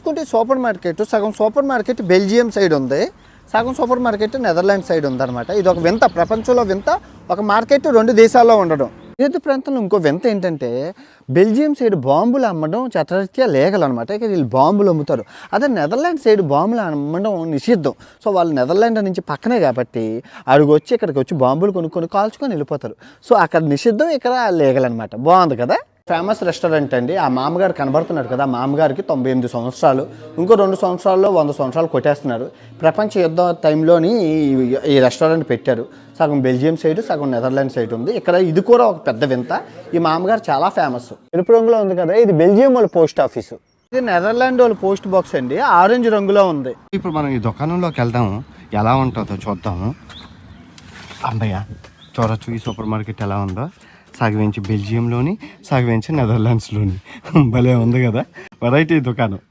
చూసుకుంటే super market సగం super market Belgium side ఉంది, సగం సూపర్ మార్కెట్ నెదర్లాండ్ సైడ్ ఉందన్నమాట. ఇది ఒక వింత, ప్రపంచంలో వింత. ఒక మార్కెట్ 2 దేశాల్లో ఉండడం. నైరుతి ప్రాంతంలో ఇంకో వింత ఏంటంటే బెల్జియం సైడ్ బాంబులు అమ్మడం చట్టరీత్యా లీగల్ అనమాట. ఇక వీళ్ళు బాంబులు అమ్ముతారు. అదే నెదర్లాండ్ సైడ్ బాంబులు అమ్మడం నిషిద్ధం. సో వాళ్ళు నెదర్లాండ్ నుంచి పక్కనే కాబట్టి అడుగు వచ్చి ఇక్కడికి వచ్చి బాంబులు కొనుక్కొని కాల్చుకొని వెళ్ళిపోతారు. సో అక్కడ నిషిద్ధం, ఇక్కడ లీగల్ అనమాట. బాగుంది కదా. ఫేమస్ రెస్టారెంట్ అండి. ఆ మామగారు కనబడుతున్నాడు కదా, మామగారికి 98 సంవత్సరాలు. ఇంకో 2 సంవత్సరాల్లో 100 సంవత్సరాలు కొట్టేస్తున్నారు. ప్రపంచ యుద్ధ టైంలోని ఈ రెస్టారెంట్ పెట్టారు. సగం బెల్జియం సైడ్, సగం నెదర్లాండ్ సైడ్ ఉంది. ఇక్కడ ఇది కూడా ఒక పెద్ద వింత. ఈ మామగారు చాలా ఫేమస్. ఎరుపు రంగులో ఉంది కదా, ఇది బెల్జియం వాళ్ళ పోస్ట్ ఆఫీసు. ఇది నెదర్లాండ్ వాళ్ళ పోస్ట్ బాక్స్ అండి, ఆరెంజ్ రంగులో ఉంది. ఇప్పుడు మనం ఈ దుకాణంలోకి వెళ్దాము, ఎలా ఉంటుందో చూద్దాము. అమ్మయ్య చూడొచ్చు ఈ సూపర్ మార్కెట్ ఎలా ఉందో. సగం ఇంచి బెల్జియంలోని, సగం ఇంచి నెదర్లాండ్స్లోని. భలే ఉంది కదా, వెరైటీ దుకాణం.